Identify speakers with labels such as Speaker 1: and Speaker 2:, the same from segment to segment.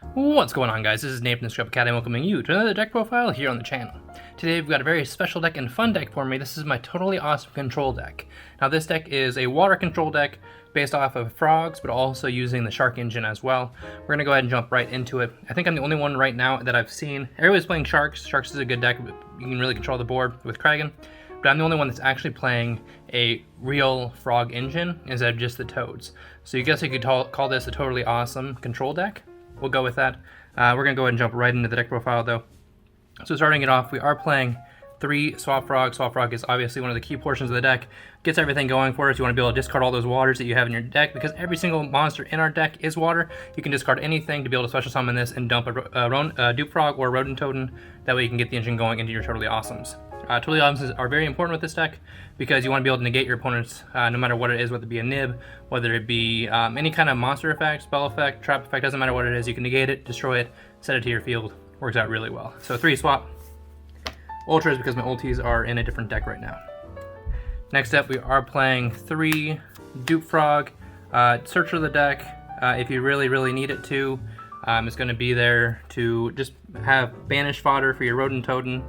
Speaker 1: What's going on, guys? This is Nate from the Scrub Academy, welcoming you to another deck profile here on the channel. Today we've got a very special deck and fun deck for me. This is my Totally Awesome Control deck. Now this deck is a water control deck based off of frogs, but also using the shark engine as well. We're going to go ahead and jump right into it. I think I'm the only one right now that I've seen. Everybody's playing sharks. Sharks is a good deck. You can really control the board with Kragan. But I'm the only one that's actually playing a real frog engine instead of just the toads. So you guess you could call this a Totally Awesome Control deck. We'll go with that. We're going to go ahead and jump right into the deck profile though. So starting it off, we are playing 3 Swap Frog. Swap Frog is obviously one of the key portions of the deck. Gets everything going for us. You want to be able to discard all those waters that you have in your deck, because every single monster in our deck is water. You can discard anything to be able to special summon this and dump a Dupe Frog or a Rodent Totem. That way you can get the engine going into your Totally Awesomes. Totally Awesomes are very important with this deck because you want to be able to negate your opponents no matter what it is, whether it be a nib, whether it be any kind of monster effect, spell effect, trap effect, doesn't matter what it is. You can negate it, destroy it, set it to your field. Works out really well. So 3 swap. Ultras because my ultis are in a different deck right now. Next up, we are playing 3 Dupe Frog. Search for the deck if you really need it to. It's going to be there to just have banish fodder for your Rodent Totem.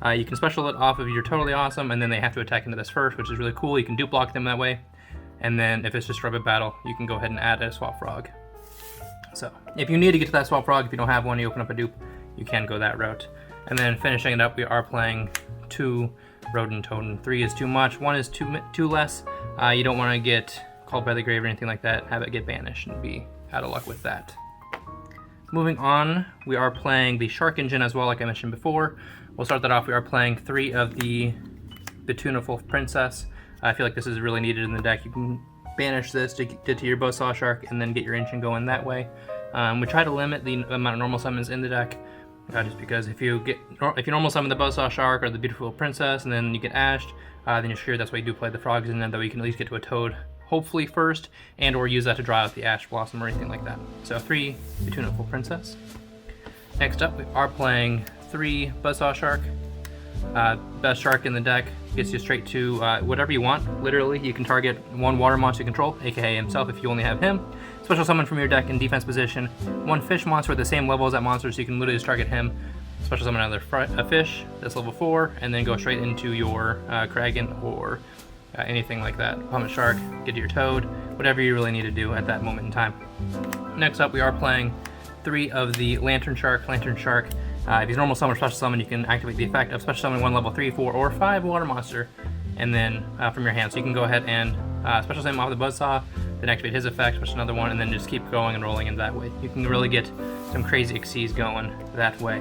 Speaker 1: You can special it off of your Totally Awesome, and then they have to attack into this first, which is really cool. You can dupe block them that way. And then if it's just Rubber Battle, you can go ahead and add a Swap Frog. So if you need to get to that Swap Frog, if you don't have one, you open up a dupe, you can go that route. And then finishing it up, we are playing 2 Rodent Totem. 3 is too much, 1 is too less. You don't want to get called by the grave or anything like that. Have it get banished and be out of luck with that. Moving on, we are playing the Shark Engine as well, like I mentioned before. We'll start that off. We are playing 3 of the Tuneful Princess. I feel like this is really needed in the deck. You can banish this to get to your Buzzsaw Shark and then get your engine going that way. We try to limit the amount of normal summons in the deck, just because if you normal summon the Buzzsaw Shark or the Beautiful Princess and then you get ashed, then you're sure that's why you do play the frogs, and then that way you can at least get to a toad, hopefully first, and or use that to draw out the Ash Blossom or anything like that. So 3 Tuneful Princess. Next up, we are playing 3 Buzzsaw Shark. Best shark in the deck, gets you straight to whatever you want. Literally, you can target 1 water monster you control, aka himself if you only have him. Special summon from your deck in defense position 1 fish monster at the same level as that monster, so you can literally just target him. Special summon another a fish that's level 4, and then go straight into your Kragan or anything like that. Pummet Shark, get to your Toad, whatever you really need to do at that moment in time. Next up, we are playing 3 of the Lantern Shark. Lantern Shark. If he's normal summon or special summon, you can activate the effect of special summoning 1 level 3, 4, or 5 water monster, and then from your hand. So you can go ahead and special summon off the Buzzsaw, then activate his effect, special another one, and then just keep going and rolling in that way. You can really get some crazy Xyz going that way.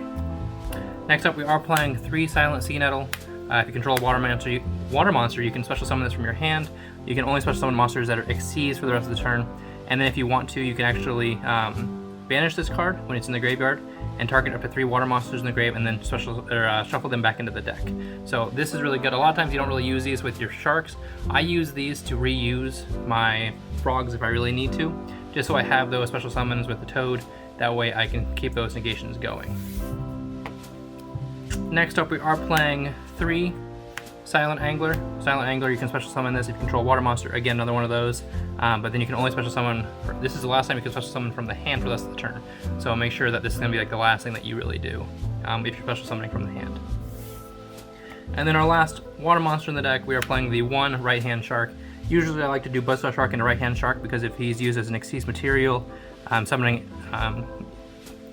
Speaker 1: Next up, we are playing 3 Silent Sea Nettle. If you control a water monster, you can special summon this from your hand. You can only special summon monsters that are Xyz for the rest of the turn, and then if you want to, you can actually banish this card when it's in the graveyard and target up to 3 water monsters in the grave, and then shuffle them back into the deck. So this is really good. A lot of times you don't really use these with your sharks. I use these to reuse my frogs if I really need to, just so I have those special summons with the toad. That way I can keep those negations going. Next up, we are playing 3 Silent Angler. Silent Angler, you can special summon this if you control a water monster. Again, another one of those. But then you can only special summon, this is the last time you can special summon from the hand for the rest of the turn. So make sure that this is going to be like the last thing that you really do if you're special summoning from the hand. And then our last water monster in the deck, we are playing the 1 Right Hand Shark. Usually I like to do Buzzsaw Shark and a Right Hand Shark, because if he's used as an Xyz material, summoning,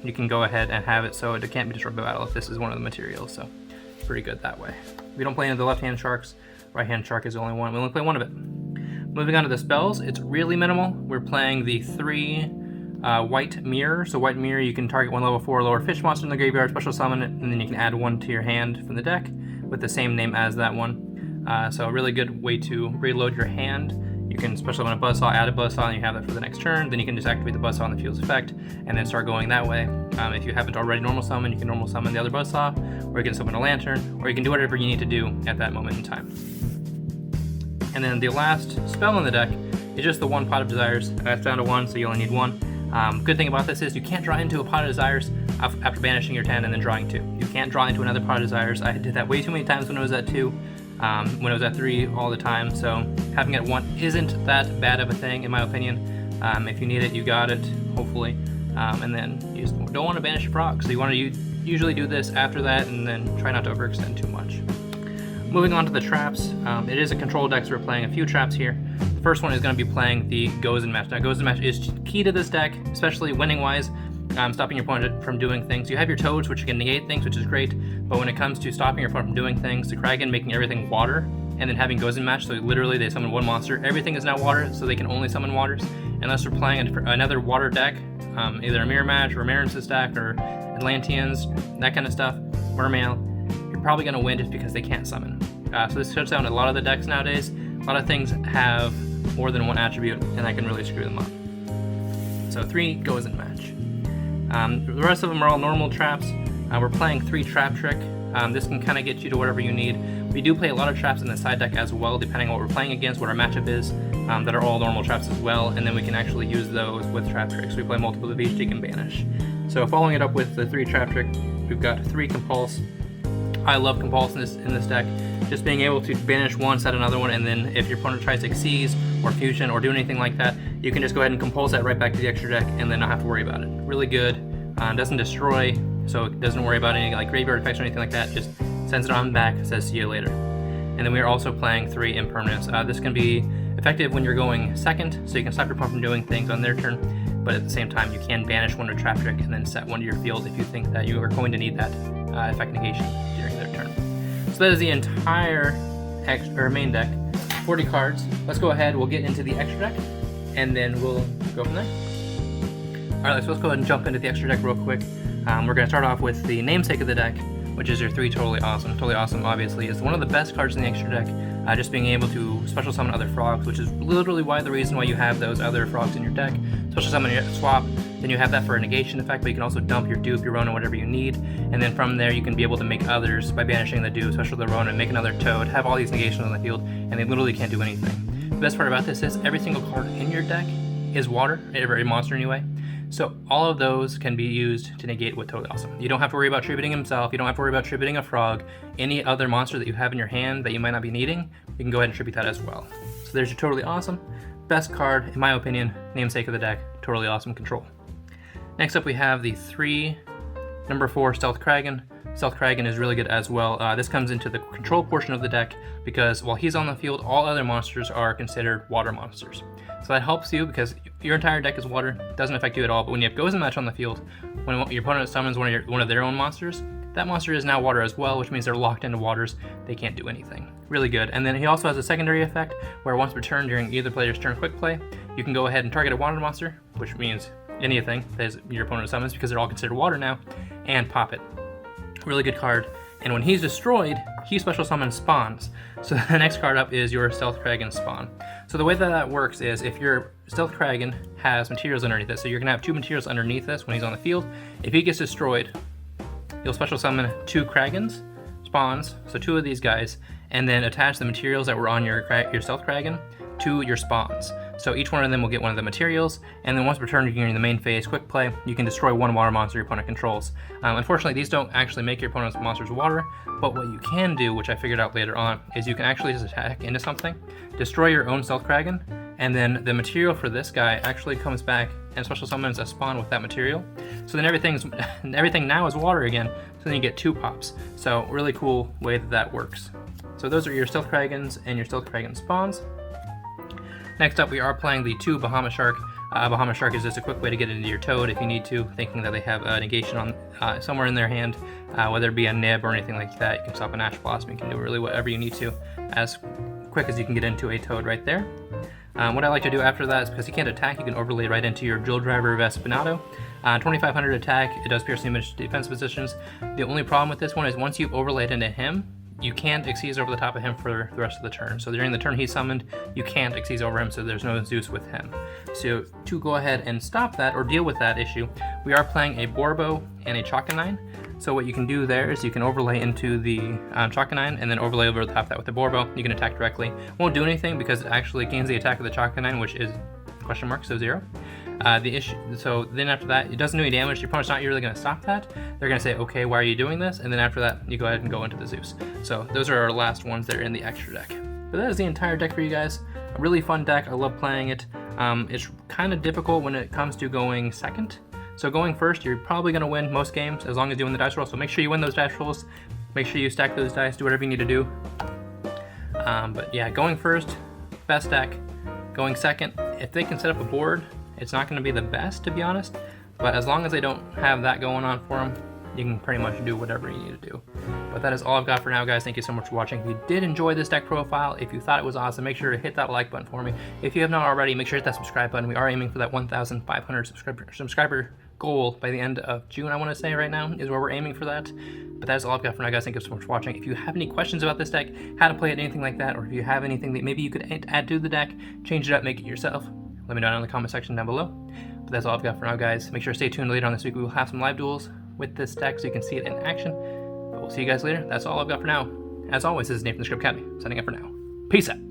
Speaker 1: you can go ahead and have it so it can't be destroyed by battle if this is one of the materials. So pretty good that way. We don't play any of the left-hand sharks. Right-hand shark is the only one. We only play 1 of it. Moving on to the spells, it's really minimal. We're playing the 3 White Mirror. So White Mirror, you can target 1 level 4 lower fish monster in the graveyard, special summon it, and then you can add 1 to your hand from the deck with the same name as that one. So a really good way to reload your hand. You can special summon a Buzzsaw, add a Buzzsaw, and you have that for the next turn. Then you can just activate the Buzzsaw on the field's effect, and then start going that way. If you haven't already normal summon, you can normal summon the other Buzzsaw, or you can summon a Lantern, or you can do whatever you need to do at that moment in time. And then the last spell in the deck is just the 1 Pot of Desires. It's down to 1, so you only need 1. Good thing about this is you can't draw into a Pot of Desires after banishing your 10 and then drawing 2. You can't draw into another Pot of Desires. I did that way too many times when it was at 2. When it was at 3 all the time, so having it at 1 isn't that bad of a thing in my opinion. If you need it, you got it, hopefully. and then you just don't want to banish your frog. So you want to usually do this after that, and then try not to overextend too much. Moving on to the traps, it is a control deck, so we're playing a few traps here. The first one is going to be playing the Goes and Match. Now, Goes and Match is key to this deck, especially winning-wise, stopping your opponent from doing things. You have your Toads, which can negate things, which is great, but when it comes to stopping your opponent from doing things, the Kraken making everything water, and then having Goes and Match, so literally they summon one monster. Everything is now water, so they can only summon waters. Unless we're playing another water deck, either a Mirror Match or a Marin's deck or Atlanteans, that kind of stuff, Mermail, you're probably going to win just because they can't summon. So this shuts down a lot of the decks nowadays. A lot of things have more than one attribute, and that can really screw them up. So 3 Goes and Match. The rest of them are all normal traps. We're playing 3 Trap Trick. This can kind of get you to whatever you need. We do play a lot of traps in the side deck as well, depending on what we're playing against, what our matchup is, that are all normal traps as well, and then we can actually use those with Trap Tricks. We play multiple of each, you can banish. So following it up with the 3 Trap Trick, we've got 3 Compulse. I love Compulse in this deck. Just being able to banish one, set another one, and then if your opponent tries to Xyz or Fusion or do anything like that, you can just go ahead and Compulse that right back to the extra deck and then not have to worry about it. Really good. Doesn't destroy, so it doesn't worry about any like graveyard effects or anything like that. Just sends it on back, says see you later. And then we are also playing 3 Impermanence. This can be effective when you're going second, so you can stop your opponent from doing things on their turn, but at the same time you can banish one to Trap Trick and then set one to your field if you think that you are going to need that effect negation during their turn. So that is the entire main deck, 40 cards. Let's go ahead, we'll get into the extra deck, and then we'll go from there. Alright, so let's go ahead and jump into the extra deck real quick. We're going to start off with the namesake of the deck, which is your 3 Totally Awesome. Totally Awesome, obviously, is one of the best cards in the extra deck. Just being able to special summon other frogs, which is literally the reason why you have those other frogs in your deck. Special summon your swap, then you have that for a negation effect, but you can also dump your dupe, your Rona, whatever you need, and then from there you can be able to make others by banishing the dupe, special the Rona, make another Toad, have all these negations on the field, and they literally can't do anything. The best part about this is every single card in your deck is water, every monster anyway. So all of those can be used to negate with Totally Awesome. You don't have to worry about tributing himself, you don't have to worry about tributing a frog, any other monster that you have in your hand that you might not be needing, you can go ahead and tribute that as well. So there's your Totally Awesome. Best card, in my opinion, namesake of the deck, Totally Awesome Control. Next up we have the 3 number 4 Stealth Kraken. Stealth Kraken is really good as well. This comes into the control portion of the deck because while he's on the field, all other monsters are considered water monsters. So that helps you because your entire deck is water, doesn't affect you at all, but when you have Goes and Match on the field, when your opponent summons one of their own monsters, that monster is now water as well, which means they're locked into waters, they can't do anything. Really good. And then he also has a secondary effect where once per turn during either player's turn quick play, you can go ahead and target a water monster, which means anything that your opponent summons because they're all considered water now, and pop it. Really good card. And when he's destroyed, he special summons spawns. So the next card up is your Stealth Kraken spawn. So the way that works is if your Stealth Kraken has materials underneath it, so you're gonna have 2 materials underneath this when he's on the field. If he gets destroyed, you'll special summon 2 Krakens, spawns, so 2 of these guys, and then attach the materials that were on your Stealth Kraken to your spawns. So each one of them will get one of the materials, and then once per turn during the main phase quick play, you can destroy 1 water monster your opponent controls. Unfortunately, these don't actually make your opponent's monsters water, but what you can do, which I figured out later on, is you can actually just attack into something, destroy your own Stealth Kraken, and then the material for this guy actually comes back and special summons a spawn with that material. So then everything now is water again, so then you get 2 pops. So really cool way that works. So those are your Stealth Krakens and your Stealth Kraken spawns. Next up, we are playing the 2 Bahamut Shark. Bahamut Shark is just a quick way to get into your Toad if you need to, thinking that they have a negation on somewhere in their hand, whether it be a nib or anything like that. You can stop an Ash Blossom, you can do really whatever you need to, as quick as you can get into a Toad right there. What I like to do after that is because he can't attack, you can overlay right into your Drill Driver Vespinato. 2500 attack, it does pierce image defense positions. The only problem with this one is once you've overlaid into him, you can't Xyz over the top of him for the rest of the turn. So during the turn he's summoned, you can't Xyz over him, so there's no Zeus with him. So to go ahead and stop that or deal with that issue, we are playing a Borbo and a Chakanine. So what you can do there is you can overlay into the Chakanine and then overlay over the top of that with the Borbo. You can attack directly. Won't do anything because it actually gains the attack of the Chakanine, which is question mark, so 0. So then after that, it doesn't do any damage. Your opponent's not really going to stop that. They're going to say, okay, why are you doing this? And then after that, you go ahead and go into the Zeus. So those are our last ones that are in the extra deck. But that is the entire deck for you guys. A really fun deck. I love playing it. It's kind of difficult when it comes to going second. So going first, you're probably going to win most games as long as you win the dice roll. So make sure you win those dice rolls. Make sure you stack those dice. Do whatever you need to do. But yeah, going first, best deck. Going second, if they can set up a board, it's not going to be the best, to be honest. But as long as they don't have that going on for them, you can pretty much do whatever you need to do. But that is all I've got for now, guys. Thank you so much for watching. If you did enjoy this deck profile, if you thought it was awesome, make sure to hit that like button for me. If you have not already, make sure to hit that subscribe button. We are aiming for that 1,500 subscriber goal by the end of June, I want to say right now, is where we're aiming for that. But that is all I've got for now, guys. Thank you so much for watching. If you have any questions about this deck, how to play it, anything like that, or if you have anything that maybe you could add to the deck, change it up, make it yourself, let me know down in the comment section down below. But that's all I've got for now, guys. Make sure to stay tuned later on this week. We will have some live duels with this deck so you can see it in action. But we'll see you guys later. That's all I've got for now. As always, this is Nathan from the Script Academy, signing up for now. Peace out.